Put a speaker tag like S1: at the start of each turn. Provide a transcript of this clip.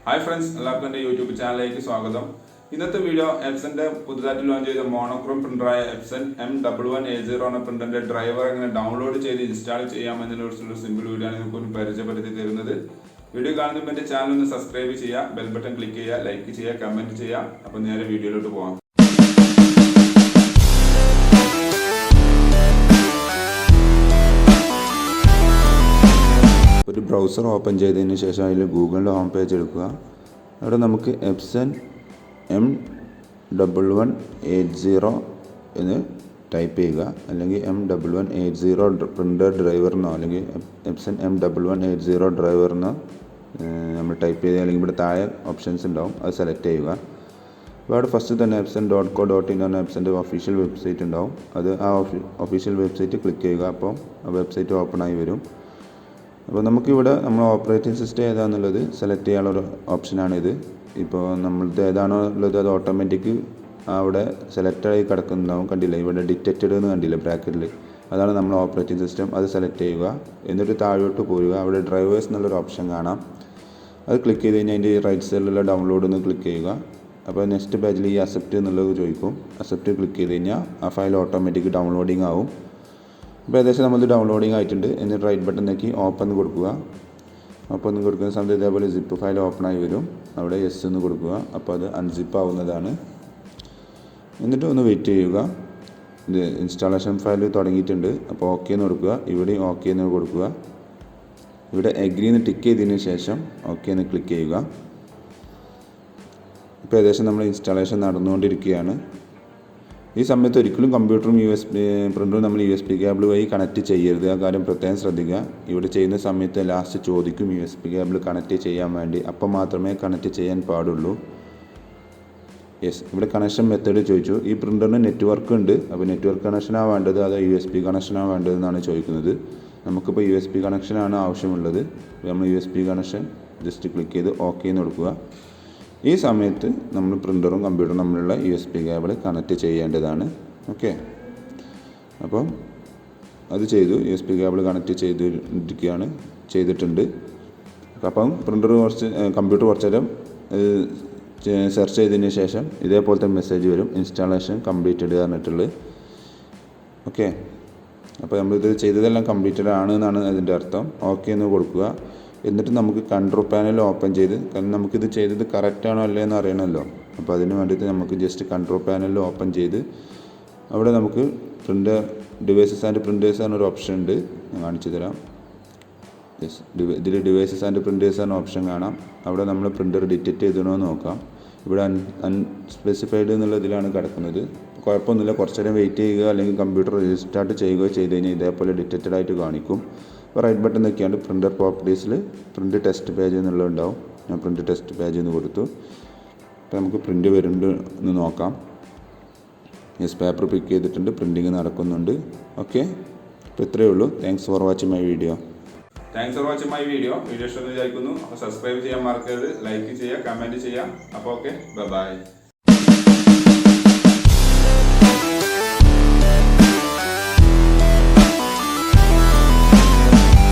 S1: Hi friends, welcome to YouTube channel. ഇന്നത്തെ video എപ്സന്റെ പുതുതായിട്ട് launch ചെയ്ത മോണോക്രോം പ്രിന്ററായ എപ്സൺ M1180 എന്ന പ്രിന്ററിന്റെ ഡ്രൈവർ എങ്ങനെ ഡൗൺലോഡ് ചെയ്ത് ഇൻസ്റ്റാൾ ചെയ്യാമെന്നതിനെക്കുറിച്ചുള്ള സിമ്പിൾ വീഡിയോ ആണ് നിങ്ങൾക്ക് പരിചയപ്പെടുത്തി തരുന്നത്. വീഡിയോ കാണുന്നതിന് മുമ്പ് ചാനൽ ഒന്ന് സബ്സ്ക്രൈബ് ചെയ്യുക, ബെൽ ബട്ടൺ ക്ലിക്ക് ചെയ്യുക, ലൈക്ക് ചെയ്യുക, കമന്റ് ചെയ്യുക. അപ്പോൾ നേരെ വീഡിയോയിലോട്ട് പോകാം. ഒരു ബ്രൗസർ ഓപ്പൺ ചെയ്തതിന് ശേഷം അതിൽ ഗൂഗിളിൻ്റെ ഹോം പേജ് എടുക്കുക. അവിടെ നമുക്ക് എപ്സൺ M1180 എന്ന് ടൈപ്പ് ചെയ്യുക, അല്ലെങ്കിൽ M1180 പ്രിൻ്റർ ഡ്രൈവറിനോ അല്ലെങ്കിൽ എപ്സൺ M1180 ഡ്രൈവറിനോ നമ്മൾ ടൈപ്പ് ചെയ്ത്, അല്ലെങ്കിൽ ഇവിടെ താഴെ ഓപ്ഷൻസ് ഉണ്ടാവും, അത് സെലക്ട് ചെയ്യുക. അപ്പോൾ അവിടെ ഫസ്റ്റ് തന്നെ epson.co.in എന്ന എപ്സൻ്റെ ഒഫീഷ്യൽ വെബ്സൈറ്റ് ഉണ്ടാവും. അത് ആ ഒഫീഷ്യൽ വെബ്സൈറ്റ് ക്ലിക്ക് ചെയ്യുക. അപ്പോൾ ആ വെബ്സൈറ്റ് ഓപ്പൺ ആയി വരും. അപ്പോൾ നമുക്കിവിടെ നമ്മൾ ഓപ്പറേറ്റിംഗ് സിസ്റ്റം ഏതാണെന്നുള്ളത് സെലക്ട് ചെയ്യാനുള്ളൊരു ഓപ്ഷനാണിത്. ഇപ്പോൾ നമ്മളുടെ ഏതാണോ ഉള്ളത് അത് ഓട്ടോമാറ്റിക് അവിടെ സെലക്റ്റായി കിടക്കുന്നുണ്ടാവും. കണ്ടില്ല, ഇവിടെ ഡിറ്റക്റ്റഡ് എന്ന് കണ്ടില്ല ബ്രാക്കറ്റിൽ, അതാണ് നമ്മൾ ഓപ്പറേറ്റിംഗ് സിസ്റ്റം. അത് സെലക്ട് ചെയ്യുക. എന്നിട്ട് താഴോട്ട് പോരുക. അവിടെ ഡ്രൈവേഴ്സ് എന്നുള്ളൊരു ഓപ്ഷൻ കാണാം. അത് ക്ലിക്ക് ചെയ്ത് കഴിഞ്ഞാൽ അതിൻ്റെ റൈറ്റ് സൈഡിലുള്ള ഡൗൺലോഡ് ഒന്ന് ക്ലിക്ക് ചെയ്യുക. അപ്പോൾ നെക്സ്റ്റ് പേജിൽ ഈ അക്സെപ്റ്റ് എന്നുള്ളത് ചോദിക്കും. അക്സെപ്റ്റ് ക്ലിക്ക് ചെയ്ത് കഴിഞ്ഞാൽ ആ ഫയൽ ഓട്ടോമാറ്റിക് ഡൗൺലോഡിങ് ആവും. അപ്പോൾ ഏകദേശം നമ്മൾ ഡൗൺലോഡിങ് ആയിട്ടുണ്ട്. എന്നിട്ട് റൈറ്റ് ബട്ടൺ നോക്കി ഓപ്പൺ കൊടുക്കുക. ഓപ്പൺ കൊടുക്കുന്ന സമയത്ത് ഇതേപോലെ സിപ്പ് ഫയൽ ഓപ്പൺ ആയി വരും. അവിടെ യെസ് എന്ന് കൊടുക്കുക. അപ്പോൾ അത് അൺസിപ്പ് ആവുന്നതാണ്. എന്നിട്ട് ഒന്ന് വെയിറ്റ് ചെയ്യുക. ഇത് ഇൻസ്റ്റാളേഷൻ ഫയൽ തുടങ്ങിയിട്ടുണ്ട്. അപ്പോൾ ഓക്കെ എന്ന് കൊടുക്കുക. ഇവിടെ ഓക്കെ എന്ന് കൊടുക്കുക. ഇവിടെ എഗ്രി എന്ന് ടിക്ക് ചെയ്തതിന് ശേഷം ഓക്കെ എന്ന് ക്ലിക്ക് ചെയ്യുക. ഇപ്പോൾ ഏകദേശം നമ്മൾ ഇൻസ്റ്റാളേഷൻ നടന്നുകൊണ്ടിരിക്കുകയാണ്. ഈ സമയത്ത് ഒരിക്കലും കമ്പ്യൂട്ടറും പ്രിൻ്ററും നമ്മൾ USB കേബിൾ വഴി കണക്ട് ചെയ്യരുത്. ആ കാര്യം പ്രത്യേകം ശ്രദ്ധിക്കുക. ഇവിടെ ചെയ്യുന്ന സമയത്ത് ലാസ്റ്റ് ചോദിക്കും USB കേബിൾ കണക്ട് ചെയ്യാൻ വേണ്ടി. അപ്പം മാത്രമേ കണക്ട് ചെയ്യാൻ പാടുള്ളൂ. യെസ്, ഇവിടെ കണക്ഷൻ മെത്തേഡ് ചോദിച്ചു. ഈ പ്രിൻ്ററിന് നെറ്റ്വർക്ക് ഉണ്ട്. അപ്പോൾ നെറ്റ്വർക്ക് കണക്ഷനാണ് വേണ്ടത് അതോ USB കണക്ഷനാണ് വേണ്ടതെന്നാണ് ചോദിക്കുന്നത്. നമുക്കിപ്പോൾ USB കണക്ഷനാണ് ആവശ്യമുള്ളത്. നമ്മൾ USB കണക്ഷൻ ജസ്റ്റ് ക്ലിക്ക് ചെയ്ത് ഓക്കെ എന്ന് കൊടുക്കുക. ഈ സമയത്ത് നമ്മൾ പ്രിൻ്ററും കമ്പ്യൂട്ടറും തമ്മിലുള്ള USB കേബിൾ കണക്ട് ചെയ്യേണ്ടതാണ്. ഓക്കെ, അപ്പം അത് ചെയ്തു. USB കേബിൾ കണക്ട് ചെയ്തിട്ടുണ്ട്. അപ്പം കമ്പ്യൂട്ടർ കുറച്ച് നേരം സെർച്ച് ചെയ്തതിന് ശേഷം ഇതേപോലത്തെ മെസ്സേജ് വരും, ഇൻസ്റ്റാളേഷൻ കംപ്ലീറ്റഡ് പറഞ്ഞിട്ടുള്ളത്. ഓക്കെ, അപ്പോൾ നമ്മളിത് ചെയ്തതെല്ലാം കംപ്ലീറ്റഡ് ആണ് എന്നാണ് അതിൻ്റെ അർത്ഥം. ഓക്കെ എന്ന് കൊടുക്കുക. എന്നിട്ട് നമുക്ക് കൺട്രോൾ പാനൽ ഓപ്പൺ ചെയ്ത്, കാരണം നമുക്കിത് ചെയ്തത് കറക്റ്റാണോ അല്ലേ എന്ന് അറിയണമല്ലോ. അപ്പോൾ അതിന് വേണ്ടിയിട്ട് നമുക്ക് ജസ്റ്റ് കൺട്രോൾ പാനൽ ഓപ്പൺ ചെയ്ത് അവിടെ നമുക്ക് പ്രിൻ്റർ ഡിവൈസസ് ആൻഡ് പ്രിൻറ്റേഴ്സ് എന്നൊരു ഓപ്ഷൻ ഉണ്ട്. ഞാൻ കാണിച്ചു തരാം. യെസ്, ഇതിൽ ഡിവൈസസ് ആൻഡ് പ്രിൻറ്റേഴ്സ് എന്ന ഓപ്ഷൻ കാണാം. അവിടെ നമ്മൾ പ്രിൻ്റർ ഡിറ്റക്റ്റ് ചെയ്തണോ എന്ന് നോക്കാം. ഇവിടെ അൺസ്പെസിഫൈഡ് എന്നുള്ളതിലാണ് കിടക്കുന്നത്. കുഴപ്പമൊന്നുമില്ല. കുറച്ച് നേരം വെയിറ്റ് ചെയ്യുക, അല്ലെങ്കിൽ കമ്പ്യൂട്ടർ റീസ്റ്റാർട്ട് ചെയ്യുകയോ ചെയ്ത് കഴിഞ്ഞാൽ ഇതേപോലെ ഡിറ്റക്റ്റഡ് ആയിട്ട് കാണിക്കും. അപ്പോൾ റൈറ്റ് ബട്ടൺ നോക്കിയാണ്ട് പ്രിൻ്റർ പ്രോപ്പർട്ടീസിൽ പ്രിൻ്റ് ടെസ്റ്റ് പേജ് എന്നുള്ളത് ഉണ്ടാവും. ഞാൻ പ്രിൻ്റ് ടെസ്റ്റ് പേജ് എന്ന് കൊടുത്തു. അപ്പോൾ നമുക്ക് പ്രിൻ്റ് വരുന്നുണ്ട് എന്ന് നോക്കാം. യെസ്, പേപ്പർ പിക്ക് ചെയ്തിട്ടുണ്ട്, പ്രിൻറ്റിങ് നടക്കുന്നുണ്ട്. ഓക്കെ, അപ്പോൾ ഇത്രയേ ഉള്ളൂ. Thanks for watching my video. Video ഇഷ്ടമെന്ന് വിചാരിക്കുന്നു. അപ്പോൾ സബ്സ്ക്രൈബ് ചെയ്യാൻ മറക്കരുത്, ലൈക്ക് ചെയ്യുക, കമൻറ്റ് ചെയ്യുക. അപ്പോൾ ഓക്കെ, ബൈ.